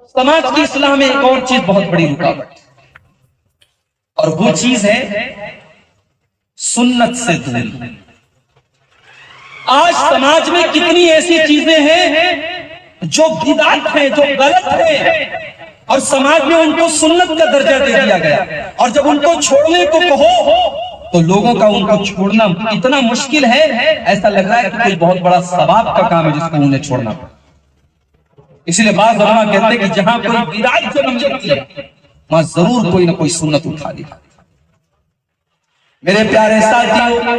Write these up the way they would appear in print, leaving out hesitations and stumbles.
سماج کی اصلاح میں ایک اور چیز بہت بڑی رکاوٹ، اور وہ چیز ہے سنت سے دوری۔ آج سماج میں کتنی ایسی چیزیں ہیں جو بدعت ہیں، جو غلط ہیں، اور سماج میں ان کو سنت کا درجہ دے دیا گیا، اور جب ان کو چھوڑنے کو کہو تو لوگوں کا ان کو چھوڑنا اتنا مشکل ہے، ایسا لگ رہا ہے کہ کوئی بہت بڑا ثواب کا کام ہے جس کو انہیں چھوڑنا پڑا۔ اسی لیے بعض علماء کہتے ہیں کہ جہاں کوئی بدعت جنم لیتی ہے وہاں ضرور کوئی نہ کوئی سنت اٹھا لی۔ میرے پیارے ساتھیوں،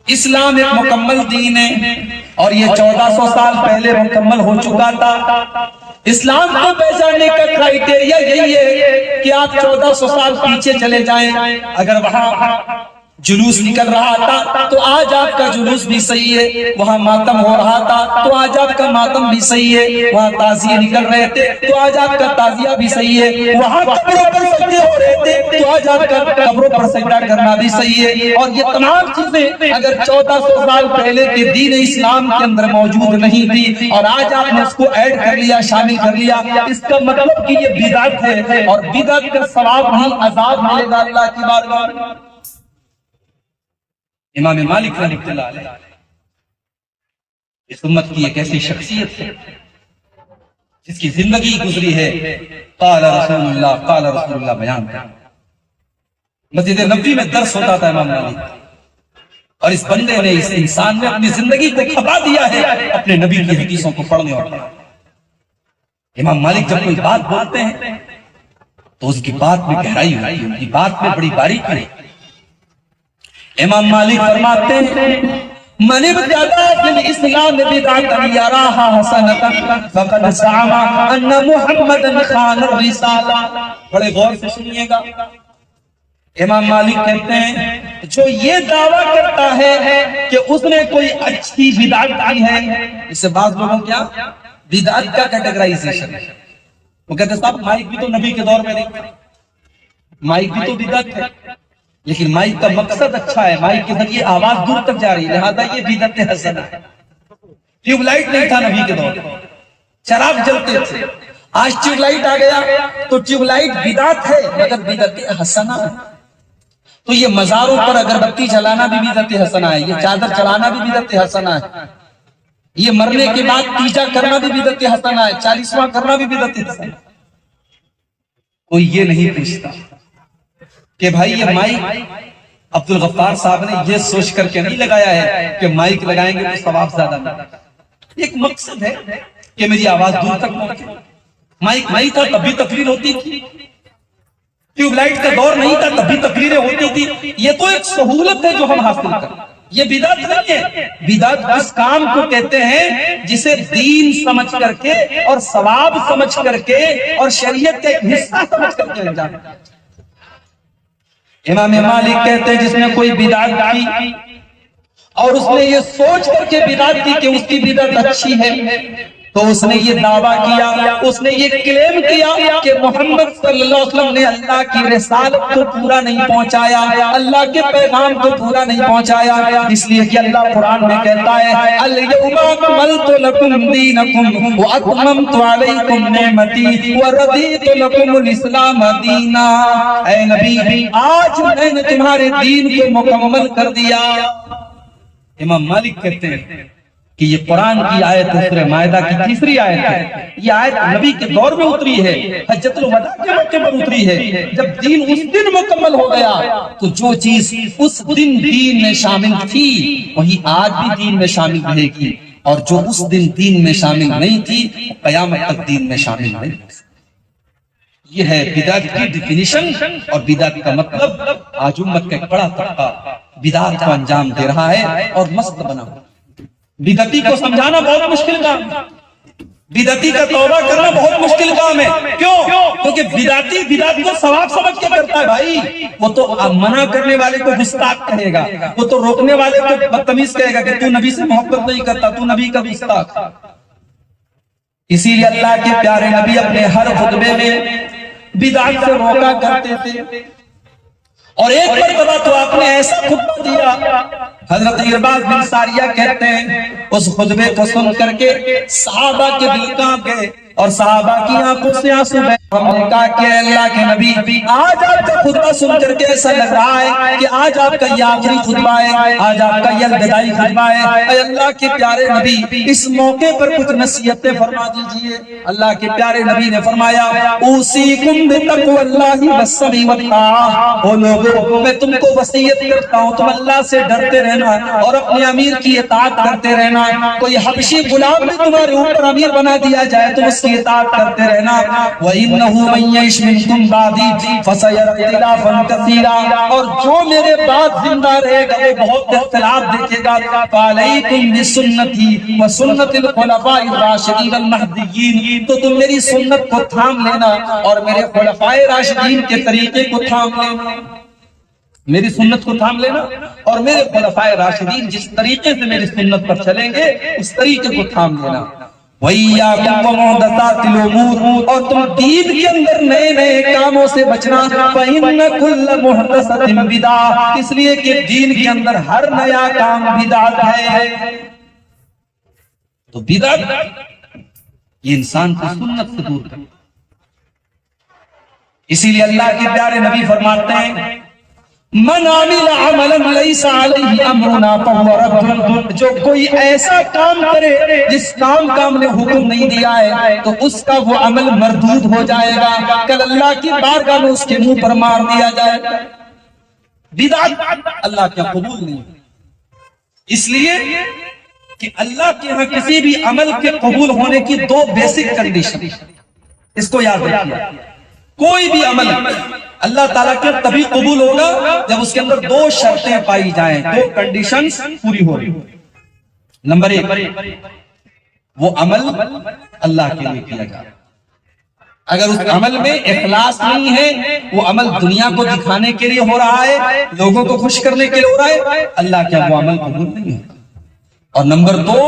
اسلام ایک مکمل دین ہے، اور یہ 1400 سال پہلے مکمل ہو چکا تھا۔ اسلام کو پہچاننے کا کرائیٹیریا یہی ہے کہ آپ 1400 سال پیچھے چلے جائیں، اگر وہاں جلوس نکل رہا تھا تو آج آپ کا جلوس بھی صحیح ہے، وہاں ماتم ہو رہا تھا تو آج آپ کا ماتم بھی صحیح ہے، وہاں تعزیے نکل رہے تھے تو آج آپ کا تعزیہ بھی صحیح ہے، وہاں قبروں پر سجدے ہو رہے تھے تو آج آپ کا قبروں پر سجدہ کرنا بھی صحیح ہے۔ اور یہ تمام چیزیں اگر 1400 سال پہلے کے دین اسلام کے اندر موجود نہیں تھی اور آج آپ نے اس کو ایڈ کر لیا، شامل کر لیا، اس کا مطلب کہ یہ بدعت ہے، اور بدعت کا ثواب نہیں عذاب ملے گا اللہ کی بارگاہ میں۔ امام مالک رحمۃ اللہ علیہ اس امت کی ایک ایسی شخصیت ہے جس کی زندگی گزری ہے قال رسول اللہ بیان ہے۔ مسجد نبوی میں درس ہوتا تھا امام مالک، اور اس بندے نے، اس انسان نے اپنی زندگی کو کھپا دیا ہے اپنے نبی کی حدیثوں کو پڑھنے اور پڑھنے۔ امام مالک جب کوئی بات بولتے ہیں تو اس کی بات میں گہرائی ہوتی ہے، ان کی بات میں بڑی باریکی ہے۔ امام مالک فرماتے ہیں من ابتدع فی الاسلام بدعۃ یراھا حسنۃ فقد زعم ان محمدا خان الرسالہ۔ بڑے غور سے سنیے گا، امام مالک کہتے ہیں جو یہ دعویٰ کرتا ہے کہ اس نے کوئی اچھی بدعت کی ہے، اس سے بعض لوگوں کیا بدعت کا کیٹیگرائزیشن ہے، وہ کہتے ہیں صاحب مائک بھی تو نبی کے دور میں نہیں تھا، مائک بھی تو بدعت ہے، لیکن مائک کا مقصد اچھا ہے، مائک کے ذریعے آواز دور تک جا رہی ہے، لہذا یہ بدعت حسنہ ہے۔ ٹیوب لائٹ نہیں تھا نبی کے دور میں، چراغ جلتے تھے، آج ٹیوب لائٹ آ گیا تو ٹیوب لائٹ بدعت ہے مگر بدعت حسنہ ہے۔ تو یہ مزاروں پر اگربتی جلانا بھی بدعت حسنہ ہے، یہ چادر چڑھانا بھی بدعت حسنہ ہے، یہ مرنے کے بعد تیجا کرنا بھی بدعت حسنہ ہے، 40واں کرنا بھی بدعت حسنہ ہے۔ کوئی یہ نہیں پوچھتا کہ بھائی یہ مائک عبد الغفار صاحب نے یہ سوچ کر کے نہیں لگایا ہے کہ مائک لگائیں گے تو ثواب زیادہ ملے گا، ایک مقصد ہے کہ میری آواز دور تک پہنچے۔ مائک نہیں تھا تب بھی تقریر ہوتی تھی، ٹیوب لائٹ کا دور نہیں تھا تب بھی تقریریں ہوتی تھی، یہ تو ایک سہولت ہے جو ہم حاصل کریں، یہ بدعت نہیں ہے۔ بدعت اس کام کو کہتے ہیں جسے دین سمجھ کر کے اور ثواب سمجھ کر کے اور شریعت کا ایک حصہ سمجھ کر کے انجام۔ امام مالک کہتے ہیں جس نے کوئی بدعت کی اور اس نے یہ سوچ کر کے بدعت کی کہ اس کی بدعت اچھی ہے تو اس نے یہ دعویٰ کیا، اس نے یہ کلیم کیا کہ محمد صلی اللہ علیہ وسلم نے اللہ کی رسالت کو پورا نہیں پہنچایا، اللہ کے پیغام کو پورا نہیں پہنچایا، اس لیے کہ اللہ قرآن میں کہتا ہے الیوم اکملت لکم دینکم واتممت علیکم نعمتی ورضیت لکم الاسلام دینا۔ اے نبی آج میں نے تمہارے دین کو مکمل کر دیا۔ امام مالک کہتے ہیں کہ یہ قرآن کی آیت ہے، سورہ مائدہ کی تیسری آیت ہے، یہ آیت نبی کے دور میں اتری ہے، حجۃ الوداع کے موقع پر اتری ہے۔ جب دین اس دن مکمل ہو گیا تو جو چیز اس دن دین میں شامل تھی وہی آج بھی دین میں شامل رہے گی، اور جو اس دن دین میں شامل نہیں تھی قیامت تک دین میں شامل نہیں ہو سکتی۔ یہ ہے بدعت کی ڈیفینیشن، اور بدعت کا مطلب آج امت کا ایک بڑا طبقہ بدعت کو انجام دے رہا ہے اور مست بنا ہوا۔ بدعتی کو سمجھانا بہت مشکل کام ہے، بدعتی کا توبہ کرنا بہت مشکل کام ہے۔ کیوں؟ کیونکہ بدعتی بدعت کو ثواب سمجھ کے کرتا ہے بھائی، وہ تو منع کرنے والے کو گستاخ کہے گا، وہ تو روکنے والے کو بدتمیز کہے گا کہ تو نبی سے محبت نہیں کرتا، تو نبی کا گستاخ۔ اسی لیے اللہ کے پیارے نبی اپنے ہر خطبے میں بدعت سے روکا کرتے تھے، اور ایک مرتبہ تو آپ نے ایسا خطبہ دیا، حضرت ارباز بن ساریہ کہتے ہیں اس خطبے کو سن کر کے صحابہ کے دل کانپ گئے اور صحابہ کی آنکھوں سے آنسو بہے۔ ہم نے کہا کہ اللہ کے نبی، آج آپ کا خطبہ سن کر کے ایسا لگ رہا ہے کہ آج آپ کا یہ آخری خطبہ ہے، آج آپ کا یہ الوداعی خطبہ ہے۔ اے اللہ کے پیارے نبی، اس موقع پر کچھ نصیحتیں فرما دیجئے۔ اللہ کے پیارے نبی نے فرمایا، اوصیکم بتقوی اللہ والسمع والطاعہ۔ او لوگوں، میں تم کو وصیت کرتا ہوں تم اللہ سے ڈرتے رہنا اور اپنے امیر کی اطاعت کرتے رہنا۔ کوئی حبشی غلام بھی تمہارے اوپر امیر بنا دیا جائے تم اس کی اطاعت کرتے رہنا۔ وَإِنَّهُ مَن يَعِشْ مِنكُم بَعْدِي فَسَيَرَى اخْتِلَافًا كَثِيرًا، اور جو میرے بعد زندہ رہے گا وہ بہت اختلاف دیکھے گا۔ فَعَلَيْكُمْ بِسُنَّتِي وَسُنَّتِ الْخُلَفَاءِ الرَّاشِدِينَ الْمَهْدِيِّينَ، تو تم میری سنت کو تھام لینا اور میرے خلفائے راشدین کے طریقے کو تھام لینا۔ میری سنت کو تھام لینا اور میرے خلفائے راشدین جس طریقے سے میری سنت پر چلیں گے اس طریقے کو تھام لینا۔ وَإِيَّاكُمْ وَمُحْدَثَاتِ الْأُمُورِ، اور تم دین کے اندر نئے نئے کاموں سے بچنا۔ فَإِنَّ كُلَّ مُحْدَثَةٍ بِدْعَةٌ، اس لیے کہ دین کے اندر ہر نیا کام بدعت ہے۔ تو بدعت یہ انسان کو سنت سے دور کرتا ہے۔ اسی لیے اللہ کے پیارے نبی فرماتے ہیں، من عمل عملا لیس علیہ امرنا فہو رد، جو کوئی ایسا کام کرے جس کام کا ہم نے حکم نہیں دیا ہے تو اس کا وہ عمل مردود ہو جائے گا، کل اللہ کی بارگاہ میں اس کے منہ پر مار دیا جائے گا۔ بدعت اللہ کے قبول نہیں، اس لیے کہ اللہ کے ہاں کسی بھی عمل کے قبول ہونے کی دو بیسک کنڈیشن، اس کو یاد رکھیے۔ کوئی بھی عمل اللہ تعالیٰ کے تبھی قبول ہوگا جب اس کے اندر دو شرطیں پائی جائیں، دو کنڈیشنز پوری ہو رہی۔ نمبر ایک، وہ عمل اللہ کے لیے کیا جائے۔ اگر اس عمل میں اخلاص نہیں ہے، وہ عمل دنیا کو دکھانے کے لیے ہو رہا ہے، لوگوں کو خوش کرنے کے لیے ہو رہا ہے، اللہ کے وہ عمل قبول نہیں ہوگا۔ اور نمبر دو،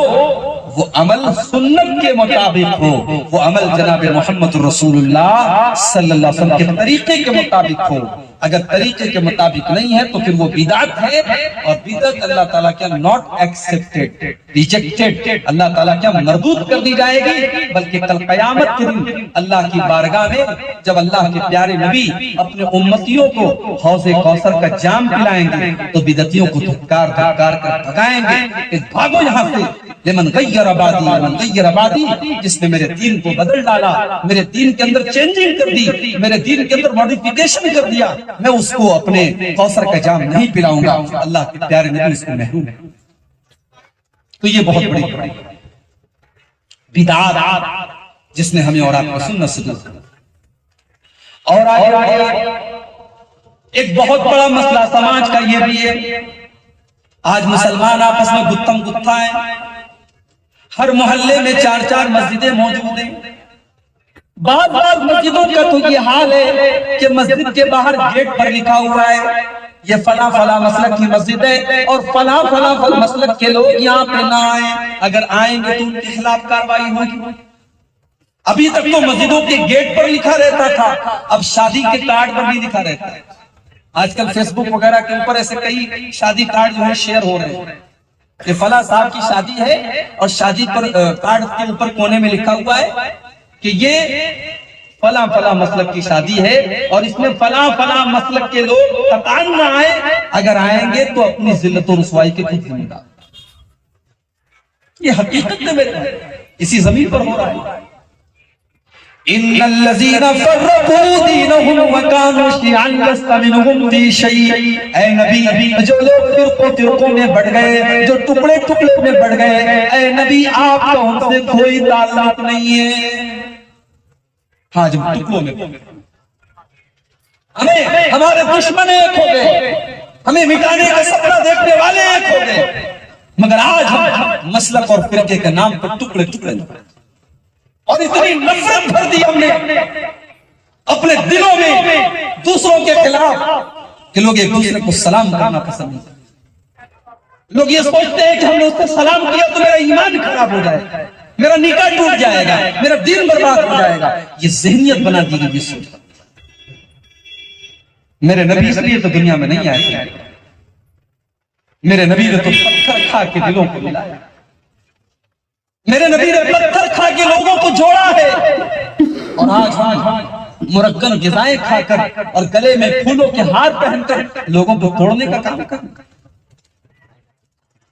وہ عمل سنت کے مطابق ہو، وہ عمل جناب محمد رسول اللہ صلی اللہ علیہ وسلم کے طریقے کے مطابق ہو۔ اگر طریقے کے مطابق نہیں ہے تو پھر وہ بدعت ہے، اور بدعت اللہ تعالیٰ کیا ناٹ ایکسپٹڈ، ریجیکٹڈ، اللہ تعالیٰ کیا مردود کر دی جائے گی۔ بلکہ کل قیامت کے دن اللہ کی بارگاہ میں جب اللہ کے پیارے نبی اپنے امتیوں کو حوض کوثر کا جام پلائیں گے تو بدعتیوں کو دھکار دھکار کر بھگائیں گے کہ بھاگو یہاں سے۔ لمن غیر عبادی، لمن غیر عبادی، جس نے میرے دین کو بدل ڈالا، میرے دین کے اندر چینجنگ کر دی، میرے دین کے اندر ماڈیفیکیشن کر دیا، میں اس کو اپنے کوثر کا جام نہیں پلاؤں گا۔ اللہ کے پیارے نبی اس کو محروم ہے۔ تو یہ بہت بڑی بدعت جس نے ہمیں اور آپ کو سنت سے دور کیا۔ اور آگے ایک بہت بڑا مسئلہ سماج کا یہ بھی ہے، آج مسلمان آپس میں گتم گتھا ہے، ہر محلے میں چار چار مسجدیں موجود ہیں۔ بعض مسجدوں کا تو یہ حال ہے کہ مسجد کے باہر گیٹ پر لکھا ہوا ہے یہ فلاں فلاں مسلک کی مسجد ہے اور فلاں فلاں مسلک کے لوگ یہاں پہ نہ آئیں، اگر آئیں گے تو ان کے خلاف کارروائی ہوگی۔ ابھی تک تو مسجدوں کے گیٹ پر لکھا رہتا تھا، اب شادی کے کارڈ پر بھی لکھا رہتا ہے۔ آج کل فیس بک وغیرہ کے اوپر ایسے کئی شادی کارڈ جو ہے شیئر ہو رہے ہیں کہ فلاں صاحب کی شادی ہے اور شادی پر کارڈ کے اوپر کونے میں لکھا ہوا ہے کہ یہ فلاں فلاں مسلک کی شادی ہے اور اس میں فلاں فلاں مسلک کے لوگ قطعاً نہ آئیں، اگر آئیں گے تو اپنی ذلت و رسوائی کے خود ذمہ دار۔ یہ حقیقت میں میرے اسی زمین پر ہو رہا ہے۔ ان الذين فرقوا دينهم وكانوا شيعا لست منهم في شيء، اے نبی جو لوگ فرقوں میں بڑھ گئے، جو ٹکڑے ٹکڑے میں بڑھ گئے، اے نبی آپ کا ان سے کوئی تعلق نہیں ہے۔ ہاں جب ٹکڑوں میں ہمارے دشمن ایک ہو گئے، ہمیں مٹانے کا سپنا دیکھنے والے ایک ہو گئے، مگر آج ہم مسلک اور فرقے کے نام پر ٹکڑے ٹکڑے اور اتنی نفرت بھر دی ہم نے اپنے دلوں میں دوسروں کے خلاف کہ لوگ ایک دوسرے کو سلام کرنا پسند نہیں کرتے۔ لوگ یہ سوچتے ہیں کہ ہم نے اس کو سلام کیا تو میرا ایمان خراب ہو جائے گا، میرا نکاح ٹوٹ جائے گا، میرا دین برباد ہو جائے گا۔ یہ ذہنیت بنا دی گئی یہ سوچ۔ میرے نبی اس لیے تو دنیا میں نہیں آئے، میرے نبی نے تو پتھر کھا کے دلوں کو ملایا۔ میرے نبی نے پتھر کھا کے لوگوں کو جوڑا ہے، اور آج مرگن غذائیں کھا کر اور گلے میں پھولوں کے ہار پہن کر لوگوں کو توڑنے کا کام کر۔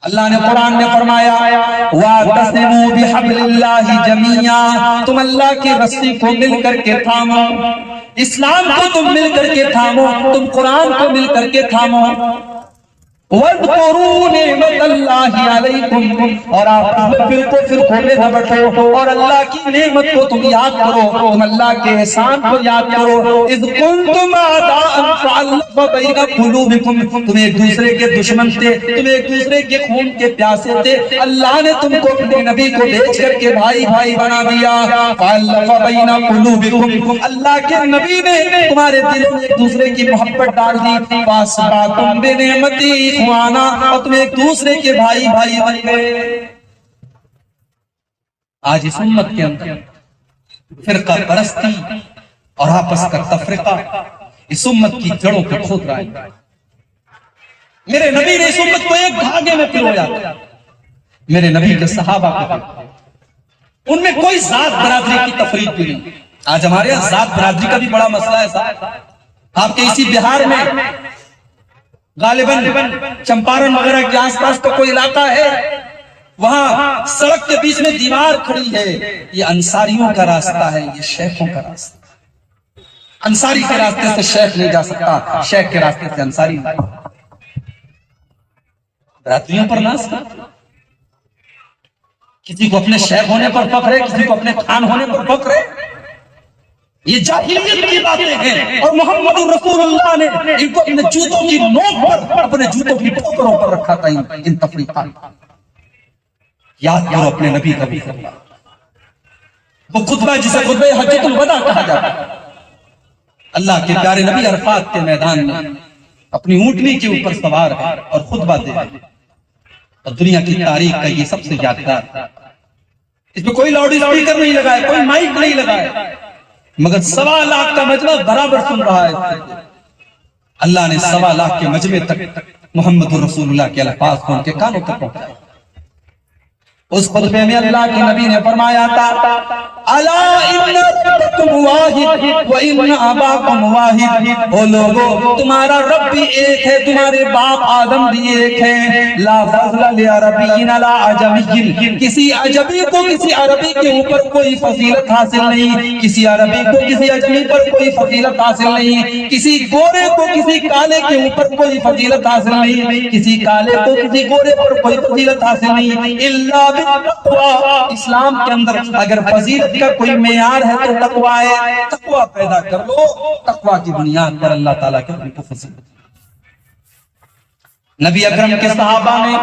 اللہ نے قرآن میں فرمایا وَاعْتَصِمُوا بِحَبْلِ اللَّهِ جَمِيعًا، تم اللہ کی رسی کو مل کر کے تھامو، اسلام کو تم مل کر کے تھامو، تم قرآن کو مل کر کے تھامو۔ وَاذْكُرُوا نِعْمَتَ اللَّهِ عَلَيْكُمْ، اور آپ فرقوں میں نہ بٹو، اور اللہ کی نعمت کو تم یاد کرو، تم اللہ کے احسان کو یاد کرو۔ اِذْ كُنْتُمْ أَعْدَاءً فَأَلَّفَ بَيْنَ قُلُوبِكُمْ، تم ایک دوسرے کے دشمن تھے، تم ایک دوسرے کے خون کے پیاسے تھے، اللہ نے تم کو اپنے نبی کو بھیج کر کے بھائی بھائی بنا دیا۔ فَأَلَّفَ بَيْنَ قُلُوبِكُمْ، اللہ کے نبی نے تمہارے دل میں ایک دوسرے کی محبت ڈال دی۔ فَأَصْبَحْتُمْ بِنِعْمَتِهِ إِخْوَانًا، اور تم ایک دوسرے کے بھائی بھائی بن گئے۔ آج اس امت کے اندر فرقہ پرستی اور آپس کا تفرقہ اس امت کی جڑوں کو کھود رہا ہے۔ میرے نبی نے اس امت کو ایک دھاگے میں پرویا، میرے نبی کے صحابہ کو، ان میں کوئی ذات برادری کی تفریق بھی نہیں۔ آج ہمارے یہاں ذات برادری کا بھی بڑا مسئلہ ہے صاحب۔ آپ کے اسی بہار میں غالباً چمپارن وغیرہ کے آس پاس کا کوئی علاقہ ہے، وہاں سڑک کے بیچ میں دیوار کھڑی ہے، یہ انصاریوں کا راستہ ہے، یہ شیخوں کا راستہ۔ انصاری کے راستے سے شیخ نہیں جا سکتا، شیخ کے راستے سے انصاری نہیں۔ برادریوں پر ناز، کسی کو اپنے شیخ ہونے پر فخر ہے، کسی کو اپنے خان ہونے پر فخر ہے، یہ جاہلیت کی باتیں ہیں، اور محمد رسول اللہ نے ان کو اپنے جوتوں کی نوک پر، اپنے جوتوں کی ٹھوکروں پر رکھا تھا ان تفریقات۔ یاد کرو اپنے نبی کا بھی خطبہ، وہ خطبہ جسے خطبہ حجۃ الوداع کہا جاتا ہے۔ اللہ کے پیارے نبی عرفات کے میدان میں اپنی اونٹنی کے اوپر سوار ہے اور خطبہ دے رہے ہیں، اور دنیا کی تاریخ کا یہ سب سے یادگار، اس میں کوئی لاؤڈ اسپیکر نہیں لگا ہے، کوئی مائک نہیں لگا ہے، مگر 1.25 لاکھ کا مجمع برابر سن رہا ہے۔ اللہ نے 1.25 لاکھ کے مجمع تک محمد رسول اللہ کے الفاظ کو ان کے کانوں تک پہنچایا۔ اس خطبے میں اللہ کے نبی نے فرمایا تھا الا ان ربکم واحد وان اباکم واحد، او لوگو تمہارا رب بھی ایک ہے، تمہارے باپ آدم بھی ایک ہے۔ لا فضل لعربی علی عجمی، کسی عجمی کو کسی عربی کے اوپر کوئی فضیلت حاصل نہیں، کسی عربی کو کسی عجمی پر کوئی فضیلت حاصل نہیں، کسی گورے کو کسی کالے کے اوپر کوئی فضیلت حاصل نہیں، کسی کالے کو کسی گورے پر کوئی فضیلت حاصل نہیں، الا اسلام کے اندر اگر فضیلت کا کوئی معیار ہے تو تقویٰ ہے۔ تقویٰ پیدا کر لو، تقویٰ کی بنیاد پر اللہ تعالیٰ کے کو فضیلت۔ نبی اکرم کے صحابہ میں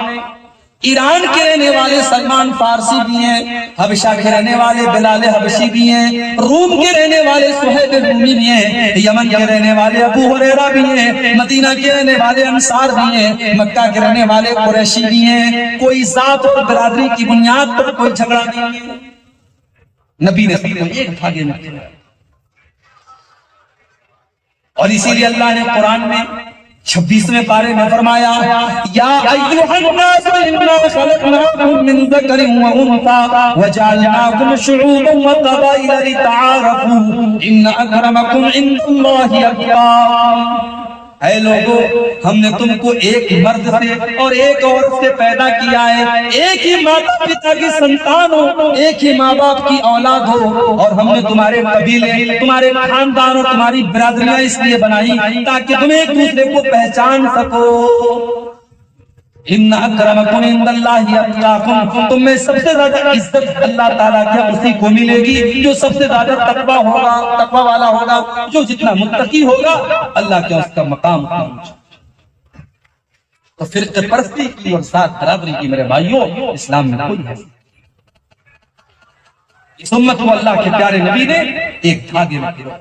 ایران کے رہنے والے سلمان فارسی بھی ہیں، حبشہ کے رہنے والے بلال حبشی بھی ہیں، روم کے رہنے والے سہیب رومی بھی ہیں، یمن کے رہنے والے ابو ہریرہ بھی ہیں، مدینہ کے رہنے والے انصار بھی ہیں، مکہ کے رہنے والے قریشی بھی ہیں۔ کوئی ذات اور برادری کی بنیاد پر کوئی جھگڑا نہیں ہے، نبی نے سب کو ایک دھاگے میں کیا۔ اور اسی لیے اللہ نے قرآن میں 26ویں پارے میں فرمایا یا ایھا الناس انا خلقناکم من ذکر و انثى وجعلناکم شعوبا وقبائل لتعارفوا ان اکرمکم عند اللہ اتقاکم۔ اے لوگو ہم نے تم کو ایک مرد سے اور ایک عورت سے پیدا کیا ہے، ایک ہی ماتا پتا کی سنتان ہو، ایک ہی ماں باپ کی اولاد ہو، اور ہم نے تمہارے قبیلے، تمہارے خاندان اور تمہاری برادریاں اس لیے بنائی تاکہ تم ایک دوسرے کو پہچان سکو۔ ان اکرمکم عند اللہ اتقاکم، تم میں سب سے زیادہ عزت اللہ تعالیٰ کی اسی کو ملے گی جو سب سے زیادہ تقوی ہوگا، تقوی والا ہوگا، جو جتنا متقی ہوگا اللہ کے اس کا مقام پہنچ۔ تو فرقہ پرستی کی اور ذات برادری کی میرے بھائیوں اسلام میں کوئی ہے، اس امت کو اللہ کے پیارے نبی نے ایک دھاگے میں پرویا۔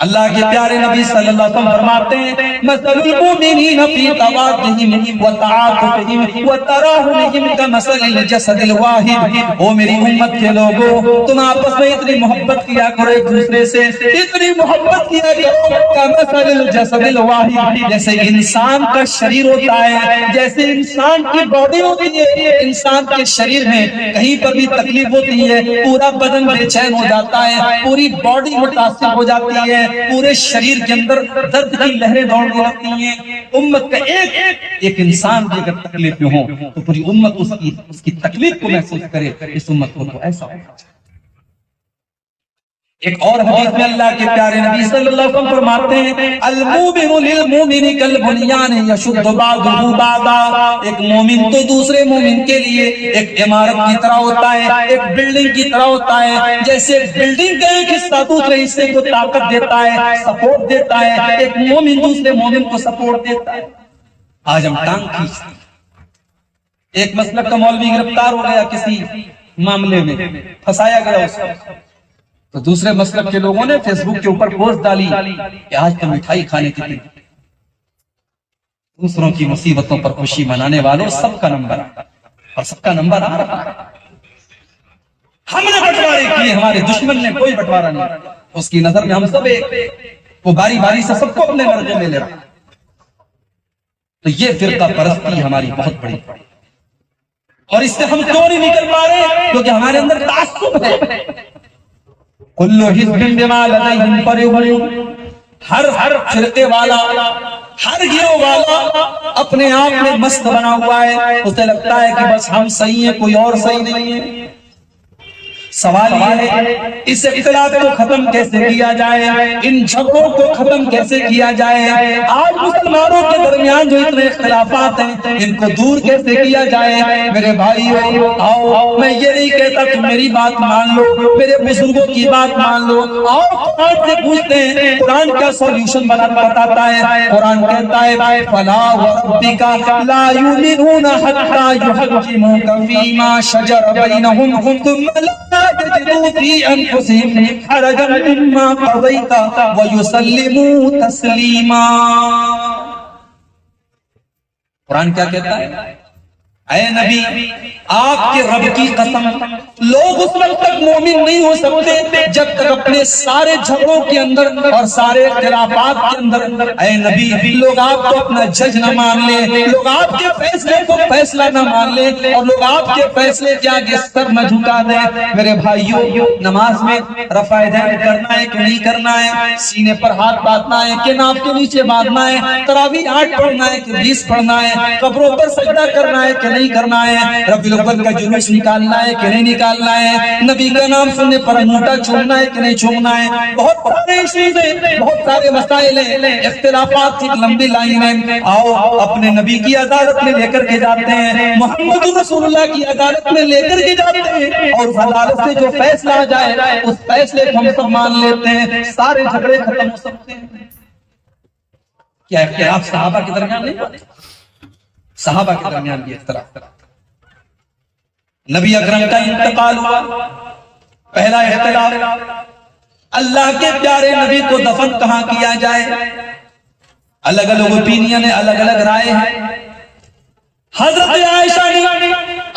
اللہ کے پیارے نبی صلی اللہ علیہ وسلم فرماتے ہیں مثل المؤمنین فی توادہم وتعاطفہم وتراحمہم کمثل الجسد الواحد۔ او میری امت کے لوگوں، تم آپس میں اتنی محبت کیا کرو ایک دوسرے سے، اتنی محبت کیا کرو کمثل الجسد الواحد، جیسے انسان کا شریر ہوتا ہے، جیسے انسان کی باڈی ہوتی ہے، انسان کے شریر میں کہیں پر بھی تکلیف ہوتی ہے پورا بدن بے چین ہو جاتا ہے، پوری باڈی متاثر ہو جاتی ہے، پورے شریر کے اندر درد کی لہریں دوڑنے لگتی ہیں۔ امت کا ایک انسان بھی اگر تکلیف میں ہو تو پوری امت اس کی تکلیف کو محسوس کرے، اس امت کو تو ایسا ہوگا۔ ایک اور حدیث میں اللہ کے پیارے نبی صلی اللہ علیہ وسلم فرماتے ہیں المؤمن للمؤمن کالبنیان یشد بعضہ بعضا۔ ایک مومن تو دوسرے مومن کے لیے ایک عمارت کی طرح ہوتا ہے، ایک بلڈنگ کی طرح ہوتا ہے، جیسے بلڈنگ کا ایک حصہ دوسرے حصے کو طاقت دیتا ہے، سپورٹ دیتا ہے، ایک مومن دوسرے مومن کو سپورٹ دیتا ہے۔ آج ہم ٹانگ کھینچتے ہیں، ایک مسلک کا مولوی گرفتار ہو گیا کسی معاملے میں، پھنسایا گیا اس کو، تو دوسرے مسلک کے لوگوں نے فیس بک کے اوپر پوسٹ ڈالی کہ آج تو مٹھائی کھانے کے لیے دوسروں کی مصیبتوں پر خوشی منانے والوں سب کا نمبر اور سب کا نمبر آ رہا ہے۔ ہم نے بٹوارے کیے، ہمارے دشمن نے کوئی بٹوارا نہیں، اس کی نظر میں ہم سب ایک، وہ باری باری سے سب کو اپنے مرضے میں لے رہا۔ تو یہ فرقہ پرستی ہماری بہت بڑی، اور اس سے ہم کیوں نہیں نکل پا رہے؟ کیونکہ ہمارے اندر تعصب ہے۔ کل حزب بما لدیہم فرحون، ہر فرقے والا، ہر گروہ والا اپنے آپ میں مست بنا ہوا ہے، اسے لگتا ہے کہ بس ہم صحیح ہیں، کوئی اور صحیح نہیں ہے۔ سوال یہ ہے اس اختلاف کو ختم کیسے کیا جائے، ان جھگڑوں کو ختم کیسے کیا جائے، آج مسلمانوں کے درمیان جو اتنے اختلافات ہیں ان کو دور کیسے کیا جائے۔ میرے بھائیو آؤ، میں یہ نہیں کہتا تم میری بات مان لو، میرے بزرگوں کی بات مان لو، آؤ قرآن سے پوچھتے ہیں قرآن کا سولوشن بتاتا ہے۔ قرآن کہتا ہے فلا وربک لا یؤمنون حتی یحکموک فیما شجر بینہم ثم لا يجدوا في أنفسهم حرجا مما قضيت ويسلموا تسليما۔ قرآن کیا کہتا ہے؟ اے نبی آپ کے رب کی قسم، لوگ اس وقت تک مومن نہیں ہو سکتے جب تک اپنے سارے جھگڑوں کے اندر اور سارے اختلافات کے اندر اے نبی لوگ آپ کو اپنا جج نہ مان لے، لوگ آپ کے فیصلے کو فیصلہ نہ مان لے، اور لوگ آپ کے فیصلے کے آگے سر نہ جھکا دیں۔ میرے بھائیو، نماز میں رفع دین کرنا ہے کہ نہیں کرنا ہے، سینے پر ہاتھ باندھنا ہے کہ ناف کے نیچے باندھنا ہے، تراویح 8 پڑھنا ہے کہ 20 پڑھنا ہے، قبروں پر سجدہ کرنا ہے کہ نہیں کرنا ہے، ربیع الاول کا جلوس نکالنا ہے کہ نہیں نکالنا ہے، نبی کا نام سننے پر انگوٹھا چومنا ہے کہ نہیں چومنا ہے، بہت سارے ایشوز ہیں، بہت سارے مسائل ہیں، اختلافات کی لمبی لائن ہے۔ آؤ اپنے نبی کی عدالت میں لے کر کے جاتے ہیں، محمد رسول اللہ کی عدالت میں لے کر کے جاتے ہیں، اور اس عدالت سے جو فیصلہ آ جائے اس فیصلے کو ہم سب مان لیتے ہیں، سارے جھگڑے ختم ہو سکتے ہیں۔ کیا اختلاف صحابہ کے درمیان نہیں ہوتے؟ صحابہ کے درمیان بھی اختلاف۔ نبی اکرم کا انتقال ہوا، پہلا اختلاف اللہ کے پیارے نبی کو دفن کہاں کیا جائے، الگ الگ اوپینین ہے، الگ الگ رائے ہیں۔ حضرت عائشہ نے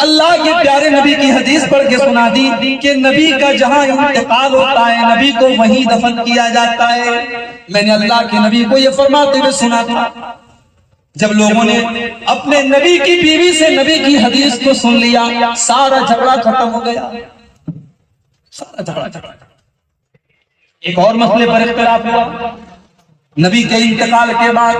اللہ کے پیارے نبی کی حدیث پڑھ کے سنا دی کہ نبی کا جہاں انتقال ہوتا ہے نبی کو وہیں دفن کیا جاتا ہے۔ میں نے اللہ کے نبی کو یہ فرماتے ہوئے سنا تھا، جب لوگوں نے اپنے نبی کی بیوی سے نبی کی حدیث کو سن لیا، سارا جھگڑا ختم ہو گیا، سارا جھگڑا۔ ایک اور مسئلے پر اختلاف ہوا، نبی کے انتقال کے بعد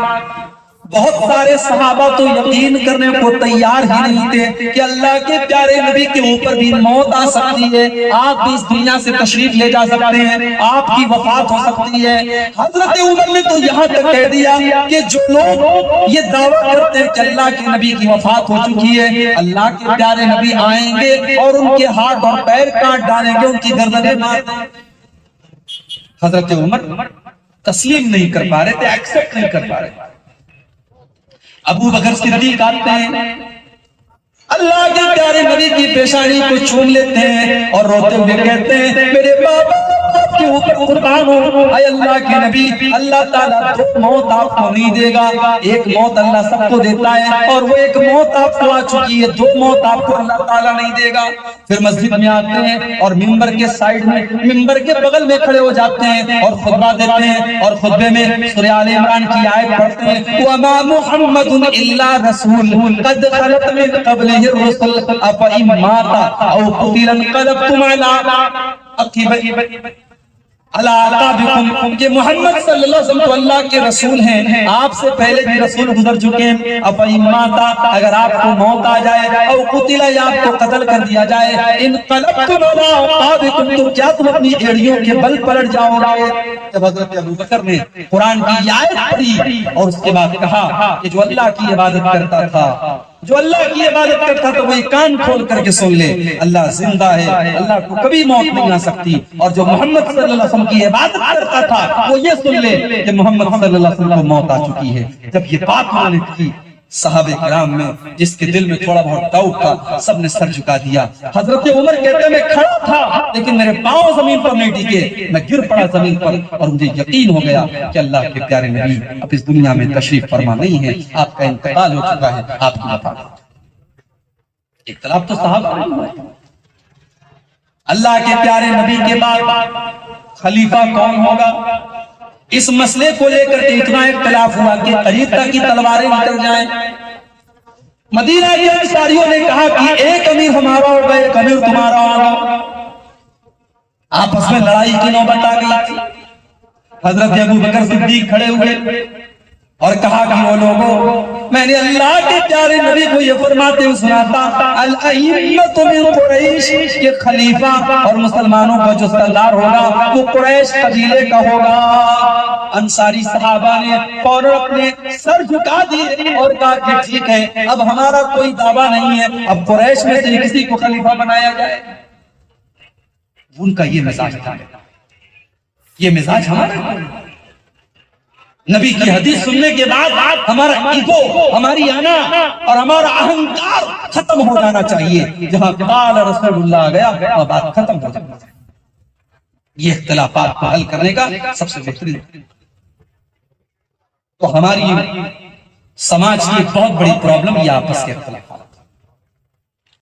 بہت سارے صحابہ تو یقین کرنے کو تیار ہی نہیں تھے کہ اللہ کے پیارے نبی کے اوپر بھی موت آ سکتی ہے، آپ بھی اس دنیا سے تشریف لے جا سکتے ہیں، آپ کی وفات ہو سکتی ہے۔ حضرت عمر نے تو یہاں تک کہہ دیا کہ جو لوگ یہ دعویٰ کرتے ہیں کہ اللہ کے نبی کی وفات ہو چکی ہے، اللہ کے پیارے نبی آئیں گے اور ان کے ہاتھ اور پیر کاٹ ڈالیں گے، ان کی گردنیں مار دیں گے۔ حضرت عمر تسلیم نہیں کر پا رہے تھے، ایکسپٹ نہیں کر پا رہے تھے۔ ابو بکر صدیق آتے ہیں، اللہ کے پیارے نبی کی پیشانی کو چوم لیتے ہیں اور روتے ہوئے کہتے ہیں میرے بابا کے اوپر قربان ہوں، اے اللہ کے نبی، اللہ تعالیٰ دو موت آپ کو نہیں دے گا، ایک موت اللہ سب کو دیتا ہے اور وہ ایک موت آپ کو آ چکی ہے، دو موت آپ کو اللہ تعالیٰ نہیں دے گا۔ پھر مسجد میں آتے ہیں اور ممبر کے سائیڈ میں، ممبر کے بغل میں کھڑے ہو جاتے ہیں اور خطبہ دیتے ہیں، اور خطبے میں سورہ آل عمران کی آیت پڑھتے ہیں، وَمَا مُحَمَّدٌ إِلَّا رَسُولٌ قَدْ خَلَتْ مِن قَبْلِهِ الرُّسُلُ أَفَإِن مَاتَ أَوْ قُتِلَ انقلبتم عَلَىٰ کہ محمد صلی اللہ علیہ وسلم تو اللہ کے رسول ہیں، آپ سے پہلے بھی رسول گزر چکے ہیں، اگر آپ کو موت آ جائے، او قتل یا آپ کو قتل کر دیا جائے، انقلبتم علی اعقابکم تو کیا تم اپنی ایڑیوں کے بل پلٹ جاؤ گے؟ جب حضرت ابوبکر نے قرآن کی آیت پڑھی اور اس کے بعد کہا کہ جو اللہ کی عبادت کرتا تھا، جو اللہ کی عبادت کرتا تو وہی کان کھول کر کے سن لے، اللہ زندہ ہے، اللہ کو کبھی موت نہیں آ سکتی، اور جو محمد صلی اللہ علیہ وسلم کی عبادت کرتا تھا وہ یہ سن لے کہ محمد صلی اللہ علیہ وسلم کو موت آ چکی ہے۔ جب یہ بات مانت کی صحابہ کرام میں جس کے دل میں تھوڑا بہت ڈاؤٹ تھا، سب نے سر جھکا دیا۔ حضرت عمر کہتے ہیں میں کھڑا تھا لیکن میرے پاؤں زمین پر نہیں ٹکے، میں گر پڑا زمین پر اور مجھے یقین ہو گیا کہ اللہ کے پیارے نبی اب اس دنیا میں تشریف فرما نہیں ہے، آپ کا انتقال ہو چکا ہے، آپ کی وفات۔ اختلاف تو صحابہ میں ہوا ہے۔ اللہ کے پیارے نبی کے بعد خلیفہ کون ہوگا، اس مسئلے کو لے کر کے اتنا اختلاف ہوا کہ قریب تک کی تلواریں نکل جائیں۔ مدینہ کے انصاریوں نے کہا کہ ایک امیر ہمارا ہوگا، ایک امیر تمہارا ہوگا، آپس میں لڑائی کی نوبت آ گئی تھی۔ حضرت ابوبکر صدیق کھڑے ہوئے اور کہا کہ وہ لوگوں، میں نے اللہ کے پیارے نبی کو یہ فرماتے ہوئے سنا تھا، الائمۃ من قریش، کہ خلیفہ اور مسلمانوں کا جو سردار ہوگا وہ قریش قبیلے کا ہوگا۔ انصاری صحابہ نے فوراً اپنے سر جھکا دیے اور کہا کہ ٹھیک ہے، اب ہمارا کوئی دعویٰ نہیں ہے، اب قریش میں سے کسی کو خلیفہ بنایا جائے۔ ان کا یہ مزاج تھا، یہ مزاج ہمارا نبی کی حدیث سننے کے بعد ہمارا ایگو، ہماری انا اور ہمارا اہنکار ختم ہو جانا چاہیے۔ جہاں قال رسول اللہ گیا وہ بات ختم ہو جانا چاہیے۔ یہ اختلافات کو حل کرنے کا سب سے بہترین تو ہماری سماج کی بہت بڑی پرابلم یہ آپس کے اختلافات۔